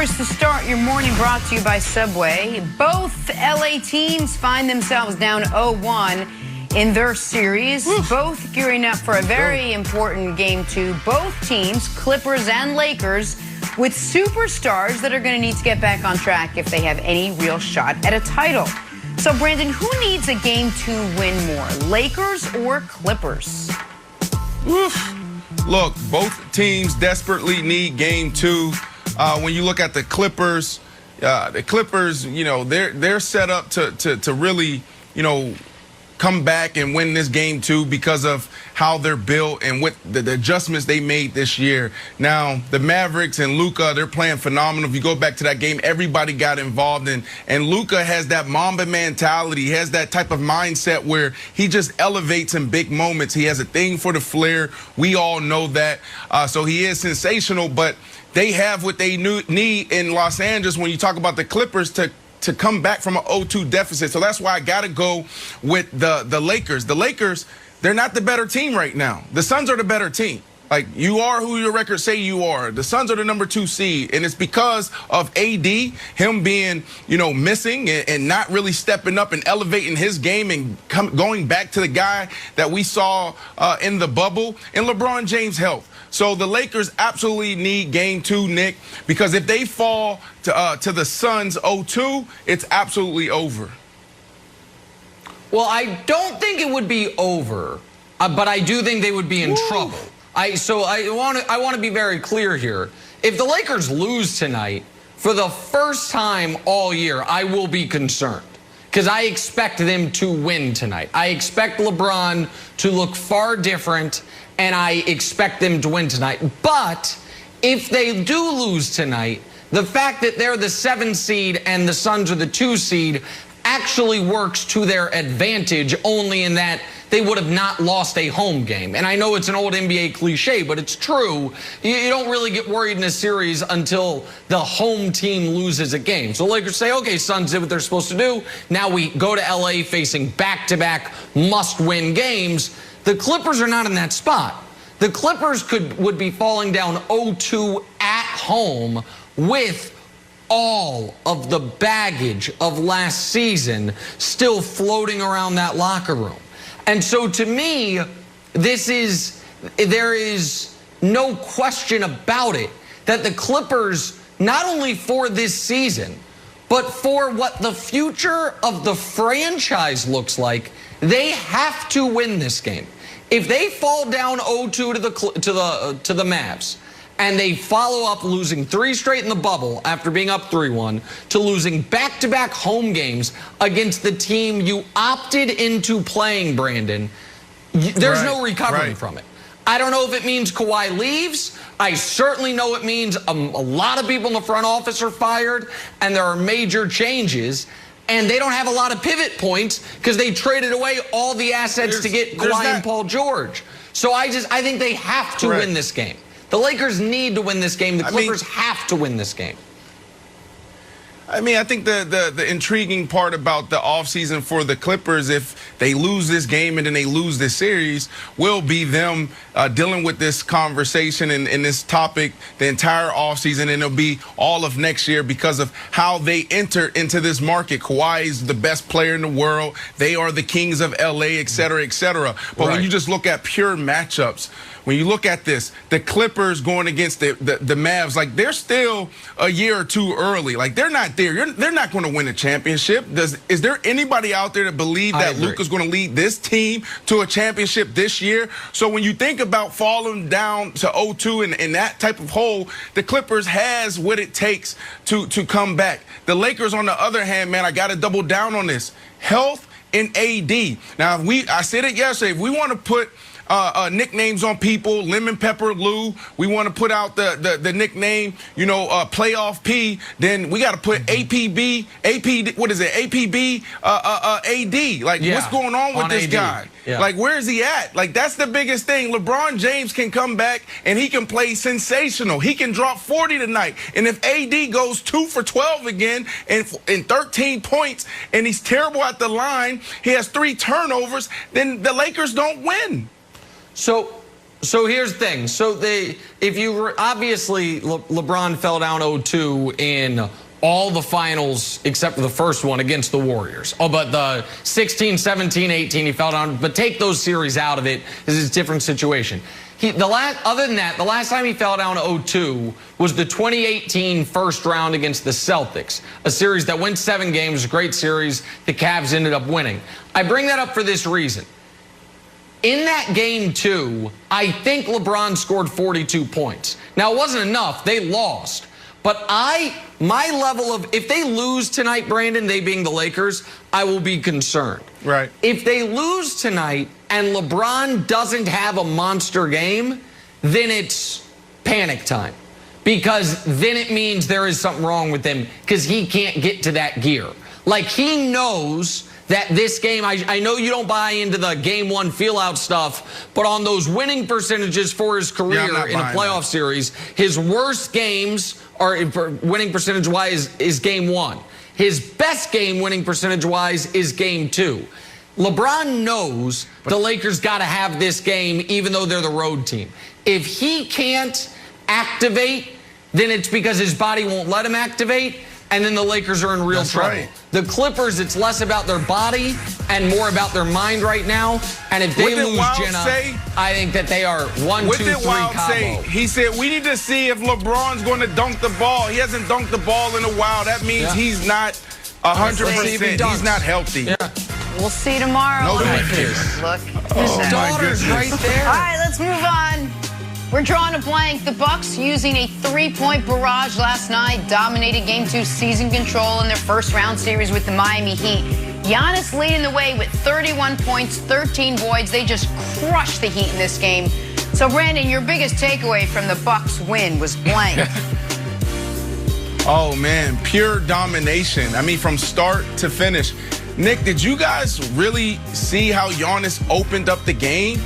course, to start your morning, brought to you by Subway. Both LA teams find themselves down 0-1 in their series. Oof. Both gearing up for a very important game two. Both teams, Clippers and Lakers, with superstars that are going to need to get back on track if they have any real shot at a title. So, Brandon, who needs a game two win more, Lakers or Clippers? Oof. Look, both teams desperately need game two. When you look at the Clippers, you know, they're set up to really, you know, come back and win this game two because of how they're built and what the adjustments they made this year. Now, the Mavericks and Luka, they're playing phenomenal. If you go back to that game, everybody got involved, and Luka has that Mamba mentality. He has that type of mindset where he just elevates in big moments. He has a thing for the flair. We all know that. So he is sensational, but they have what they need in Los Angeles when you talk about the Clippers to come back from an 0-2 deficit. So that's why I got to go with the Lakers. The Lakers, they're not the better team right now. The Suns are the better team. Like, you are who your records say you are. The Suns are the number 2 seed, and it's because of AD, him being, you know, missing and not really stepping up and elevating his game and going back to the guy that we saw in the bubble, and LeBron James' health. So the Lakers absolutely need game two, Nick, because if they fall to the Suns 0-2, it's absolutely over. Well, I don't think it would be over, but I do think they would be in trouble. So I want to be very clear here. If the Lakers lose tonight, for the first time all year, I will be concerned because I expect them to win tonight. I expect LeBron to look far different, and I expect them to win tonight. But if they do lose tonight, the fact that they're the 7 seed and the Suns are the 2 seed actually works to their advantage, only in that they would have not lost a home game. And I know it's an old NBA cliche, but it's true. You don't really get worried in a series until the home team loses a game. So Lakers say, okay, Suns did what they're supposed to do. Now we go to LA facing back-to-back must-win games. The Clippers are not in that spot. The Clippers would be falling down 0-2 at home with all of the baggage of last season still floating around that locker room. And so to me, there is no question about it that the Clippers, not only for this season, but for what the future of the franchise looks like, they have to win this game. If they fall down 0-2 to the Mavs, and they follow up losing 3 straight in the bubble after being up 3-1 to losing back-to-back home games against the team you opted into playing, Brandon, there's no recovering from it. I don't know if it means Kawhi leaves. I certainly know it means a lot of people in the front office are fired, and there are major changes. And they don't have a lot of pivot points because they traded away all the assets to get Kawhi and Paul George. So I think they have to win this game. The Lakers need to win this game. The Clippers have to win this game. I mean, I think the intriguing part about the offseason for the Clippers, if they lose this game and then they lose this series, will be them dealing with this conversation and this topic the entire offseason, and it'll be all of next year because of how they enter into this market. Kawhi is the best player in the world. They are the kings of L.A., et cetera, et cetera. But when you just look at pure matchups, when you look at this, the Clippers going against the Mavs, like, they're still a year or two early. Like, they're not there. They're not going to win a championship. Is there anybody out there that believe that Luka's going to lead this team to a championship this year? So when you think about falling down to 0-2 and that type of hole, the Clippers has what it takes to come back. The Lakers, on the other hand, man, I got to double down on this. Health and AD. Now, I said it yesterday. If we want to put nicknames on people, Lemon Pepper Lou, we want to put out the nickname, you know, Playoff P, then we got to put APB, AD. Like, what's going on with this guy? Yeah. Like, where is he at? Like, that's the biggest thing. LeBron James can come back and he can play sensational. He can drop 40 tonight. And if AD goes 2 for 12 again and 13 points and he's terrible at the line, he has 3 turnovers, then the Lakers don't win. So So here's the thing. So obviously LeBron fell down 0-2 in all the finals except for the first one against the Warriors. Oh, but the 16, 17, 18, he fell down. But take those series out of it. This is a different situation. Other than that, the last time he fell down 0-2 was the 2018 first round against the Celtics, a series that went 7 games, a great series. The Cavs ended up winning. I bring that up for this reason. In that game 2, I think LeBron scored 42 points. Now, it wasn't enough. They lost. But my level of, if they lose tonight, Brandon, they being the Lakers, I will be concerned. Right. If they lose tonight and LeBron doesn't have a monster game, then it's panic time. Because then it means there is something wrong with him because he can't get to that gear. Like, he knows that this game, I know you don't buy into the game 1 feel-out stuff, but on those winning percentages for his career in a playoff series, his worst games are, winning percentage-wise, is game 1. His best game winning percentage-wise is game 2. LeBron knows the Lakers got to have this game even though they're the road team. If he can't activate, then it's because his body won't let him activate, and then the Lakers are in real trouble. Right. The Clippers, it's less about their body and more about their mind right now. And if they lose Jenna, I think that they are 1, 2, 3 combo. He said, we need to see if LeBron's going to dunk the ball. He hasn't dunked the ball in a while. That means he's not 100%. He's not healthy. Yeah. We'll see tomorrow. No, look. His daughter's right there. All right, let's move on. We're drawing a blank. The Bucks, using a 3-point barrage last night, dominated Game 2 season control in their first-round series with the Miami Heat. Giannis leading the way with 31 points, 13 voids. They just crushed the Heat in this game. So, Brandon, your biggest takeaway from the Bucks win was blank. Oh, man, pure domination. I mean, from start to finish. Nick, did you guys really see how Giannis opened up the game?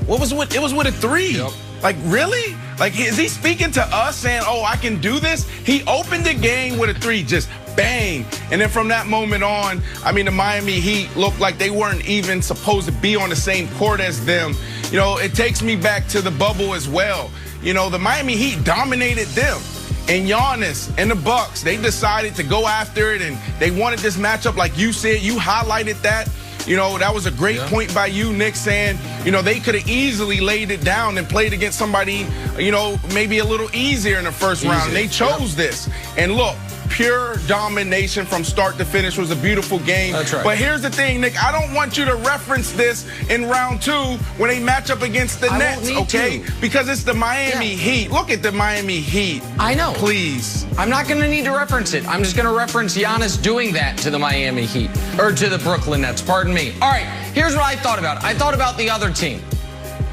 It was with a 3. Yep. Like, really? Like, is he speaking to us saying, oh, I can do this? He opened the game with a 3, just bang. And then from that moment on, I mean, the Miami Heat looked like they weren't even supposed to be on the same court as them. You know, it takes me back to the bubble as well. You know, the Miami Heat dominated them. And Giannis and the Bucks, they decided to go after it, and they wanted this matchup like you said. You highlighted that. You know, that was a great point by you, Nick, saying, you know, they could have easily laid it down and played against somebody, you know, maybe a little easier in the first round. And they chose this. And look, pure domination from start to finish. Was a beautiful game. That's right. But here's the thing, Nick. I don't want you to reference this in round 2 when they match up against the Nets, okay? Because it's the Miami Heat. Look at the Miami Heat. I know. Please. I'm not going to need to reference it. I'm just going to reference Giannis doing that to the Miami Heat. Or to the Brooklyn Nets, pardon me. All right, here's what I thought about. I thought about the other team.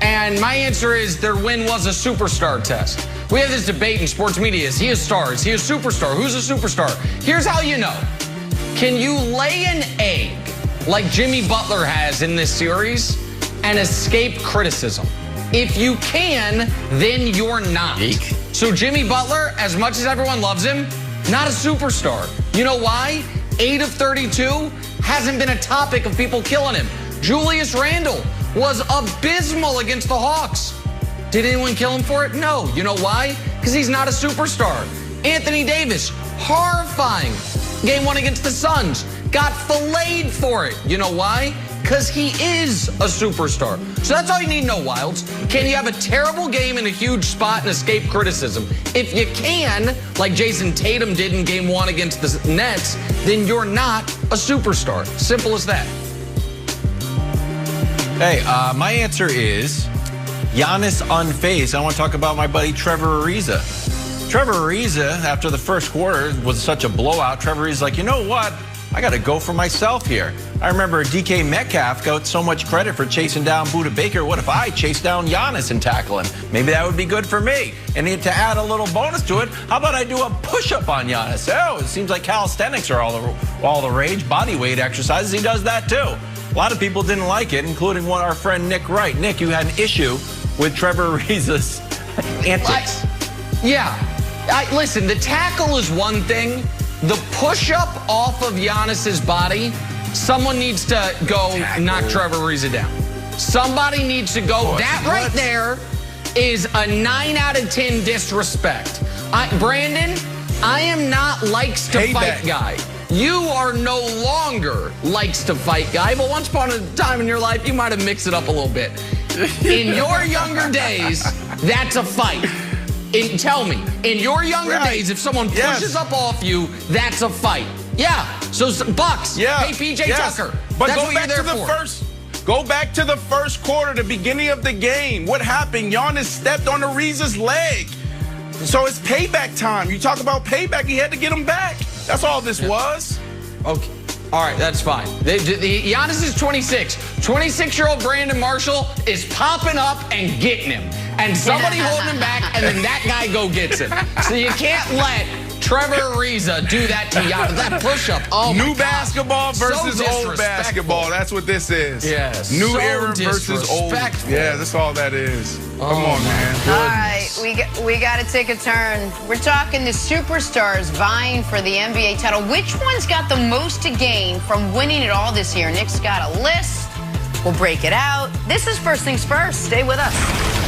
And my answer is their win was a superstar test. We have this debate in sports media. Is he a star? Is he a superstar? Who's a superstar? Here's how you know. Can you lay an egg like Jimmy Butler has in this series and escape criticism? If you can, then you're not. Eek. So Jimmy Butler, as much as everyone loves him, not a superstar. You know why? 8 of 32 hasn't been a topic of people killing him. Julius Randle was abysmal against the Hawks. Did anyone kill him for it? No. You know why? Because he's not a superstar. Anthony Davis, horrifying. Game 1 against the Suns, got filleted for it. You know why? Because he is a superstar. So that's all you need to know, Wilds. Can you have a terrible game in a huge spot and escape criticism? If you can, like Jason Tatum did in Game 1 against the Nets, then you're not a superstar. Simple as that. Hey, my answer is Giannis unfazed. I want to talk about my buddy Trevor Ariza. Trevor Ariza, after the first quarter was such a blowout, Trevor Ariza's like, you know what? I got to go for myself here. I remember DK Metcalf got so much credit for chasing down Budda Baker. What if I chase down Giannis and tackle him? Maybe that would be good for me. And to add a little bonus to it, how about I do a push-up on Giannis? Oh, it seems like calisthenics are all the rage. Body weight exercises, he does that too. A lot of people didn't like it, including our friend Nick Wright. Nick, you had an issue with Trevor Ariza's antics. Listen, the tackle is one thing. The push-up off of Giannis's body, someone needs to go knock Trevor Ariza down. Somebody needs to go. Right there is a 9 out of 10 disrespect. Brandon, I am not likes to fight guy. You are no longer likes to fight guy, but once upon a time in your life, you might have mixed it up a little bit. In your younger days, that's a fight. Tell me, in your younger days, if someone pushes up off you, that's a fight. Yeah. So Bucks. Yeah. Hey, PJ Tucker. But that's go what back you're to there the for. first. Go back to the first quarter, the beginning of the game. What happened? Giannis stepped on Ariza's leg. So it's payback time. You talk about payback. He had to get him back. That's all this was. Okay. All right, that's fine. Giannis is 26. 26-year-old Brandon Marshall is popping up and getting him. And somebody holding him back, and then that guy go gets him. So you can't let Trevor Ariza do that to Giannis. That push-up. Oh, New basketball versus so old basketball. That's what this is. Yes. New so era versus old. Yeah, that's all that is. Come on, man. All right, we got to take a turn. We're talking the superstars vying for the NBA title. Which one's got the most to gain from winning it all this year? Nick's got a list. We'll break it out. This is First Things First. Stay with us.